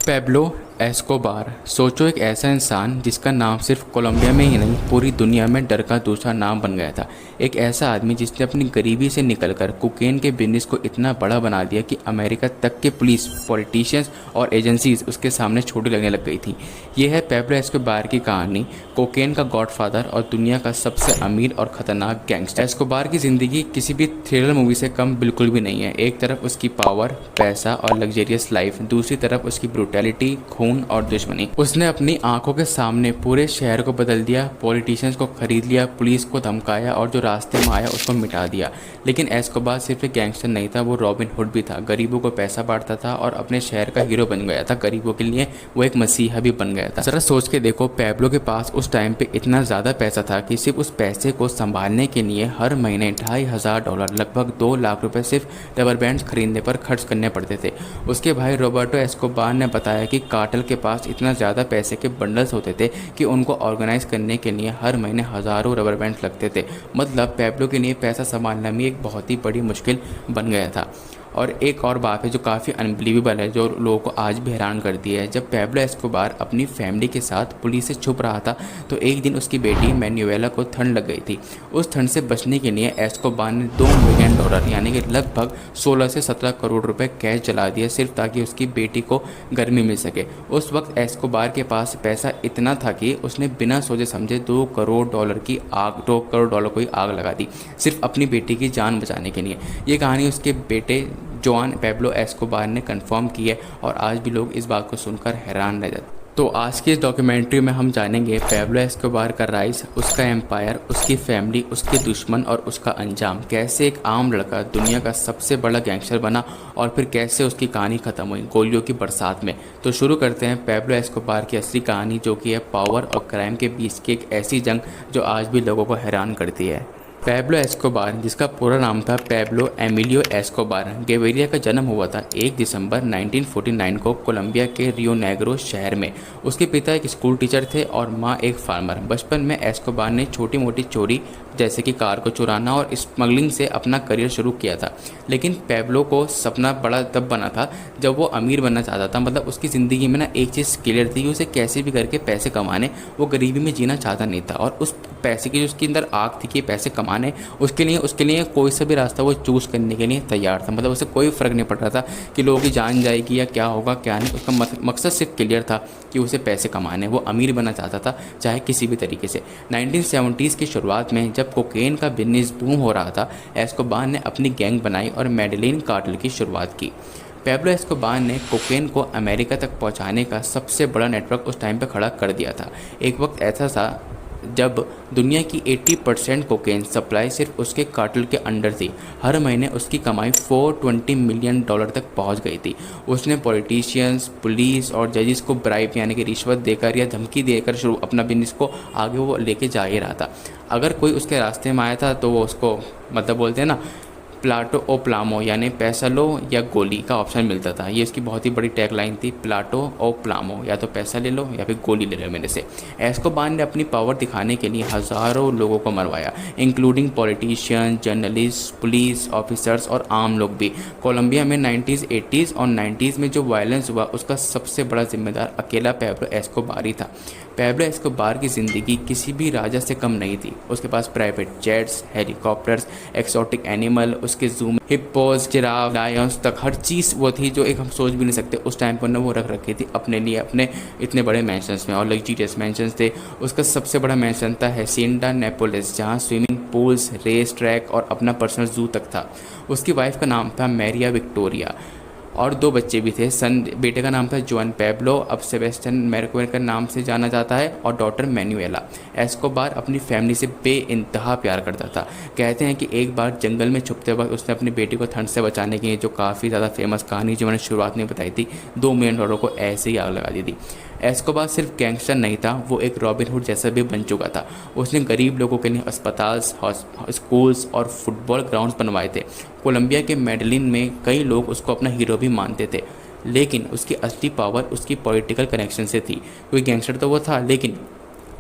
Pablo Escobar. सोचो, एक ऐसा इंसान जिसका नाम सिर्फ कोलंबिया में ही नहीं पूरी दुनिया में डर का दूसरा नाम बन गया था। एक ऐसा आदमी जिसने अपनी गरीबी से निकलकर कोकेन के बिजनेस को इतना बड़ा बना दिया कि अमेरिका तक के पुलिस, पॉलिटिशियंस और एजेंसीज उसके सामने छोटी लगने लग गई थी। यह है पेब्लो एस्कोबार की कहानी, कोकेन का गॉडफादर और दुनिया का सबसे अमीर और खतरनाक गैंगस्टर। एस्कोबार की ज़िंदगी किसी भी थ्रिलर मूवी से कम बिल्कुल भी नहीं है। एक तरफ उसकी पावर, पैसा और लग्जरियस लाइफ, दूसरी तरफ उसकी ब्रूटैलिटी, खून और दुश्मनी। उसने अपनी आंखों के सामने पूरे शहर को बदल दिया, पॉलिटिशियंस को खरीद लिया, पुलिस को धमकाया और जो रास्ते में आया उसको मिटा दिया। लेकिन एस्कोबार सिर्फ एक गैंगस्टर नहीं था, वो रॉबिन हुड भी था। गरीबों को पैसा बांटता था और अपने शहर का हीरो बन गया था। गरीबों के लिए वो एक मसीहा भी बन गया था। जरा सोच के देखो, पेब्लो के पास उस टाइम पे इतना ज़्यादा पैसा था कि सिर्फ उस पैसे को संभालने के लिए हर महीने $2,500 लगभग 2 लाख रुपए सिर्फ रबर बैंड्स खरीदने पर खर्च करने पड़ते थे। उसके भाई रॉबर्टो एस्कोबार ने बताया कि कार्टेल के पास इतना ज़्यादा पैसे के बंडल्स होते थे कि उनको ऑर्गेनाइज करने के लिए हर महीने हज़ारों रबर बैंड्स लगते थे। मतलब पेब्लो के लिए पैसा संभालना भी एक बहुत ही बड़ी मुश्किल बन गया था। और एक और बात है जो काफ़ी अनबिलीवेबल है, जो लोगों को आज भी हैरान करती है। जब पेब्लो एस्कोबार अपनी फैमिली के साथ पुलिस से छुप रहा था तो एक दिन उसकी बेटी मैन्युएला को ठंड लग गई थी। उस ठंड से बचने के लिए एस्कोबार ने $2 मिलियन यानी कि लगभग 16 से 17 करोड़ रुपए कैश जला दिया, सिर्फ ताकि उसकी बेटी को गर्मी मिल सके। उस वक्त एस्कोबार के पास पैसा इतना था कि उसने बिना सोचे समझे $2 करोड़ की आग लगा दी, सिर्फ अपनी बेटी की जान बचाने के लिए। ये कहानी उसके बेटे जोआन पेब्लो एस्कोबार ने कंफर्म की है और आज भी लोग इस बात को सुनकर हैरान रह जाते। तो आज की इस डॉक्यूमेंट्री में हम जानेंगे पेब्लो एस्कोबार का राइज, उसका एम्पायर, उसकी फैमिली, उसके दुश्मन और उसका अंजाम। कैसे एक आम लड़का दुनिया का सबसे बड़ा गैंगस्टर बना और फिर कैसे उसकी कहानी ख़त्म हुई गोलियों की बरसात में। तो शुरू करते हैं पेब्लो एस्कोबार की असली कहानी, जो कि है पावर और क्राइम के बीच की एक ऐसी जंग जो आज भी लोगों को हैरान करती है। पेब्लो एस्कोबार, जिसका पूरा नाम था पेब्लो एमिलियो एस्कोबार, गेविरिया का जन्म हुआ था 1 दिसंबर 1949 को कोलंबिया के रियो नेग्रो शहर में। उसके पिता एक स्कूल टीचर थे और माँ एक फार्मर। बचपन में एस्कोबार ने छोटी मोटी चोरी जैसे कि कार को चुराना और स्मगलिंग से अपना करियर शुरू किया था। लेकिन पेब्लो को सपना बड़ा तब बना था जब वो अमीर बनना चाहता था। मतलब उसकी ज़िंदगी में ना एक चीज़ क्लियर थी कि उसे कैसे भी करके पैसे कमाने, वो गरीबी में जीना चाहता नहीं था। और उस पैसे की जो उसके अंदर आग थी कि पैसे कमाने, उसके लिए कोई सा भी रास्ता वो चूज़ करने के लिए तैयार था। मतलब उसे कोई फ़र्क नहीं पड़ रहा था कि लोगों की जान जाएगी या क्या होगा क्या नहीं। उसका मकसद सिर्फ क्लियर था कि उसे पैसे कमाने, वो अमीर बनना चाहता था चाहे किसी भी तरीके से। 1970s की शुरुआत में जब कोकेन का बिजनेस बूम हो रहा था, एस्कोबार ने अपनी गैंग बनाई और मेडेलिन कार्टेल की शुरुआत की। पेब्लो एस्कोबार ने कोकेन को अमेरिका तक पहुंचाने का सबसे बड़ा नेटवर्क उस टाइम पे खड़ा कर दिया था। एक वक्त ऐसा था जब दुनिया की 80% कोकेन सप्लाई सिर्फ उसके कार्टेल के अंडर थी। हर महीने उसकी कमाई $420 मिलियन तक पहुंच गई थी। उसने पॉलिटिशियंस, पुलिस और जजेस को ब्राइब यानी कि रिश्वत देकर या धमकी देकर शुरू अपना बिजनेस को आगे वो लेके जा ही रहा था। अगर कोई उसके रास्ते में आया था तो वो उसको मतलब बोलते हैं ना प्लाटो ओ प्लामो यानी पैसा लो या गोली का ऑप्शन मिलता था। ये इसकी बहुत ही बड़ी टैगलाइन थी, प्लाटो ओ प्लामो, या तो पैसा ले लो या फिर गोली ले लो मेरे से। एस्कोबार ने अपनी पावर दिखाने के लिए हज़ारों लोगों को मरवाया, including politician, journalist, police officers और आम लोग भी। कोलंबिया में 90s, 80s और 90s में जो वायलेंस हुआ उसका सबसे बड़ा जिम्मेदार अकेला पेब्लो एस्कोबार ही था। पेब्लो एस्कोबार की ज़िंदगी किसी भी राजा से कम नहीं थी। उसके पास private jets, helicopters, exotic animal, उसके जू में हिप्पोज, जिराफ, लायंस तक हर चीज़ वो थी जो एक हम सोच भी नहीं सकते। उस टाइम पर वो रख रखी थी अपने लिए, अपने इतने बड़े मैंशंस में और लग्जरियस मैंशंस थे। उसका सबसे बड़ा मैंशन था हेसिंडा नेपोलिस, जहाँ स्विमिंग पूल्स, रेस ट्रैक और अपना पर्सनल जू तक था। उसकी वाइफ का नाम था मैरिया विक्टोरिया और 2 बच्चे भी थे। बेटे का नाम था जोआन पेब्लो, अब सेबेस्टियन मैर्कुएर के नाम से जाना जाता है, और डॉटर मैन्युएला। एस्कोबार अपनी फैमिली से बेइंतहा प्यार करता था। कहते हैं कि एक बार जंगल में छुपते वक्त उसने अपनी बेटी को ठंड से बचाने के लिए, जो काफ़ी ज़्यादा फेमस कहानी जो मैंने शुरुआत में बताई थी, $2 मिलियन को ऐसे ही आग लगा दी थी। एस्कोबार सिर्फ गैंगस्टर नहीं था, वो एक रॉबिन हुड जैसा भी बन चुका था। उसने गरीब लोगों के लिए अस्पताल, स्कूल्स और फुटबॉल ग्राउंड्स बनवाए थे। कोलंबिया के मेडेलिन में कई लोग उसको अपना हीरो भी मानते थे, लेकिन उसकी असली पावर उसकी पॉलिटिकल कनेक्शन से थी। कोई गैंगस्टर तो वो था, लेकिन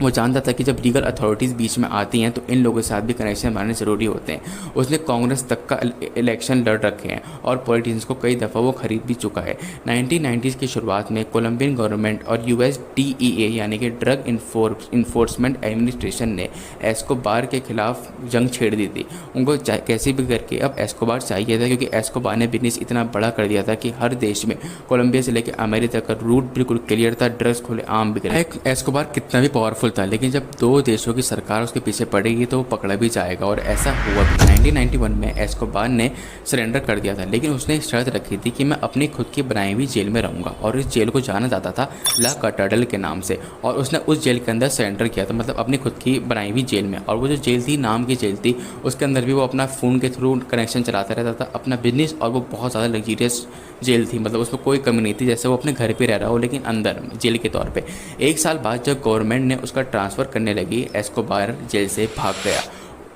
वो जानता था कि जब लीगल अथॉरिटीज़ बीच में आती हैं तो इन लोगों के साथ भी कनेक्शन बनाने ज़रूरी होते हैं। उसने कांग्रेस तक का इलेक्शन लड़ रखे हैं और पॉलिटिशियंस को कई दफ़ा वो खरीद भी चुका है। 1990s की शुरुआत में कोलंबियन गवर्नमेंट और यूएस DEA यानी कि ड्रग इन्फोर्समेंट एडमिनिस्ट्रेशन ने एस्कोबार के खिलाफ जंग छेड़ दी थी। उनको कैसे भी करके अब एस्कोबार चाहिए था, क्योंकि एस्कोबार ने बिजनेस इतना बड़ा कर दिया था कि हर देश में कोलंबिया से लेकर अमेरिका तक का रूट बिल्कुल क्लियर था, ड्रग्स खुले आम बिक रहे। एस्कोबार कितना भी पावरफुल था, लेकिन जब दो देशों की सरकार उसके पीछे पड़ेगी तो वो पकड़ा भी जाएगा, और ऐसा हुआ भी। 1991 में एस्कोबार ने सरेंडर कर दिया था, लेकिन उसने एक शर्त रखी थी कि मैं अपनी खुद की बनाई हुई जेल में रहूँगा, और इस जेल को जाना जाता था ला कटाडल के नाम से, और उसने उस जेल के अंदर सरेंडर किया था, मतलब अपनी खुद की बनाई हुई जेल में। और वो जो जेल थी, नाम की जेल थी, उसके अंदर भी वो अपना फ़ोन के थ्रू कनेक्शन चलाता रहता था, अपना बिजनेस, और वो बहुत ज़्यादा लग्जरियस जेल थी, मतलब उसमें कोई कमी नहीं थी, जैसे वो अपने घर पे रह रहा हो लेकिन अंदर जेल के तौर पे। एक साल बाद जब गवर्नमेंट ने उसका ट्रांसफ़र करने लगी, एस्कोबार जेल से भाग गया।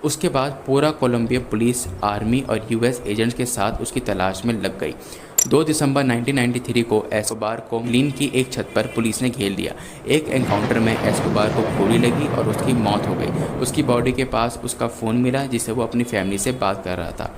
उसके बाद पूरा कोलंबिया पुलिस, आर्मी और यूएस एजेंट्स के साथ उसकी तलाश में लग गई। 2 दिसंबर 1993 को एस्कोबार को लीन की एक छत पर पुलिस ने घेर लिया। एक एनकाउंटर में एस्कोबार को गोली लगी और उसकी मौत हो गई। उसकी बॉडी के पास उसका फ़ोन मिला जिससे वो अपनी फैमिली से बात कर रहा था।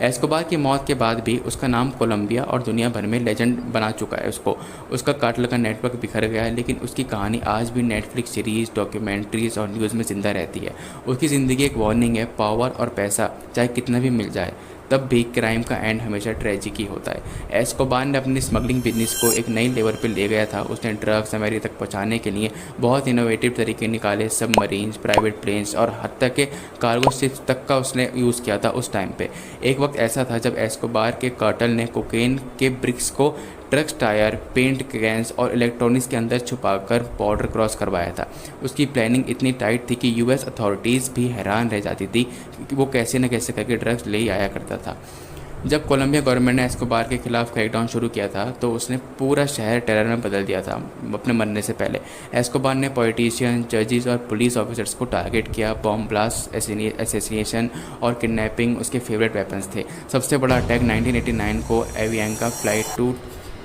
एस्कोबार की मौत के बाद भी उसका नाम कोलंबिया और दुनिया भर में लेजेंड बना चुका है उसको। उसका काटल का नेटवर्क बिखर गया है, लेकिन उसकी कहानी आज भी नेटफ्लिक्स सीरीज़, डॉक्यूमेंट्रीज और न्यूज़ में ज़िंदा रहती है। उसकी ज़िंदगी एक वार्निंग है, पावर और पैसा चाहे कितना भी मिल जाए, तब भी क्राइम का एंड हमेशा ट्रेजिक ही होता है। एस्कोबार ने अपनी स्मगलिंग बिजनेस को एक नई लेवल पर ले गया था। उसने ड्रग्स अमेरिका तक पहुंचाने के लिए बहुत इनोवेटिव तरीके निकाले, सबमरीन्स, प्राइवेट प्लेन्स और हत्या के कार्गो शिप्स तक का उसने यूज़ किया था उस टाइम पे। एक वक्त ऐसा था जब एस्कोबार के कार्टेल ने कोकेन के ब्रिक्स को ट्रक्स, टायर, पेंट कैंस और इलेक्ट्रॉनिक्स के अंदर छुपाकर बॉर्डर क्रॉस करवाया था। उसकी प्लानिंग इतनी टाइट थी कि यूएस अथॉरिटीज़ भी हैरान रह जाती थी कि वो कैसे न कैसे करके ड्रग्स ले आया करता था। जब कोलंबिया गवर्नमेंट ने एस्कोबार के खिलाफ क्रैकडाउन शुरू किया था तो उसने पूरा शहर टेरर में बदल दिया था अपने मरने से पहले। एस्कोबार ने पॉलिटिशियन, जजेस और पुलिस ऑफिसर्स को टारगेट किया। बॉम्ब ब्लास्ट, एसेसिनेशन और किडनैपिंग उसके फेवरेट वेपन्स थे। सबसे बड़ा अटैक 1989 को एवियांका फ्लाइट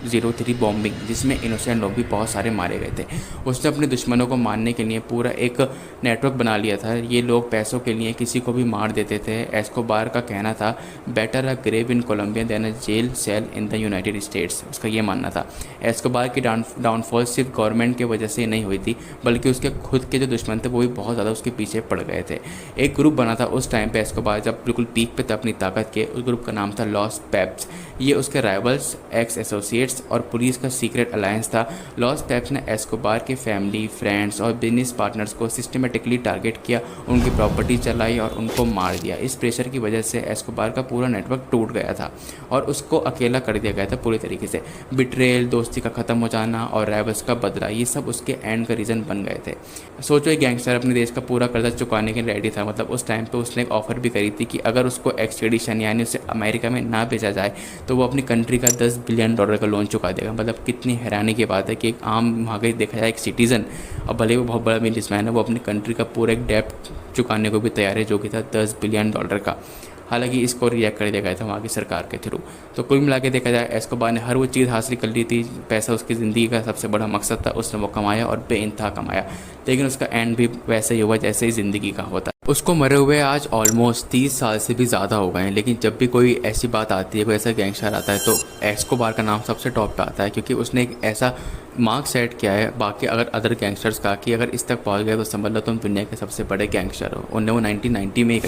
203 बॉम्बिंग, जिसमें इनोसेंट लोग भी बहुत सारे मारे गए थे। उसने अपने दुश्मनों को मारने के लिए पूरा एक नेटवर्क बना लिया था। ये लोग पैसों के लिए किसी को भी मार देते थे। एस्कोबार का कहना था, better a grave in Colombia than a jail cell in the United States. उसका ये मानना था। एस्कोबार की डाउनफॉल सिर्फ गवर्नमेंट की वजह से नहीं हुई थी, बल्कि उसके खुद के जो दुश्मन थे वो भी बहुत ज़्यादा उसके पीछे पड़ गए थे। एक ग्रुप बना था उस टाइम पे, एस्कोबार जब बिल्कुल पीक पे था अपनी ताकत के। उस ग्रुप का नाम था लॉस पेप्स। ये उसके राइवल्स, एक्स एसोसिएट्स और पुलिस का सीक्रेट अलायंस था। लॉस पेप्स ने एस्कोबार के फैमिली, फ्रेंड्स और बिजनेस पार्टनर्स को सिस्टमेटिकली टारगेट किया, उनकी प्रॉपर्टी चलाई और उनको मार दिया। इस प्रेशर की वजह से एस्कोबार का पूरा नेटवर्क टूट गया था और उसको अकेला कर दिया गया था पूरी तरीके से। बिट्रेल, दोस्ती का ख़त्म हो जाना और राइवल्स का बदला, ये सब उसके एंड का रीज़न बन गए थे। सोचो, एक गैंगस्टर अपने देश का पूरा कर्जा चुकाने के लिए रेडी था। मतलब उस टाइम पे उसने एक ऑफर भी करी थी कि अगर उसको एक्सट्रेडिशन यानी उसे अमेरिका में ना भेजा जाए तो वो अपनी कंट्री का $10 बिलियन का लोन चुका देगा। मतलब कितनी हैरानी की बात है कि एक आम वहाँ का देखा जाए एक सिटीज़न, और भले वो बहुत बड़ा बिजनेसमैन है, वो अपनी कंट्री का पूरा एक डेप्ट चुकाने को भी तैयार है, जो कि था $10 बिलियन का। हालांकि इसको रिएक्ट कर दिया गया था वहाँ की सरकार के थ्रू। तो कुल मिला के देखा जाए, एस्कोबार ने हर वो चीज़ हासिल कर ली थी। पैसा उसकी ज़िंदगी का सबसे बड़ा मकसद था, उसने वो कमाया और बेइंतहा कमाया, लेकिन उसका एंड भी वैसे ही हुआ जैसे ही ज़िंदगी का होता है। उसको मरे हुए आज ऑलमोस्ट 30 साल से भी ज़्यादा हो गए हैं, लेकिन जब भी कोई ऐसी बात आती है, कोई ऐसा गैंगस्टर आता है, तो एस्कोबार का नाम सबसे टॉप पे आता है, क्योंकि उसने एक ऐसा मार्क सेट किया है बाकी अगर अदर गैंगस्टर्स का कि अगर इस तक पहुँच गए तो समझ लो तुम दुनिया के सबसे बड़े गैंगस्टर हो। उन्हें वो 1990 में ही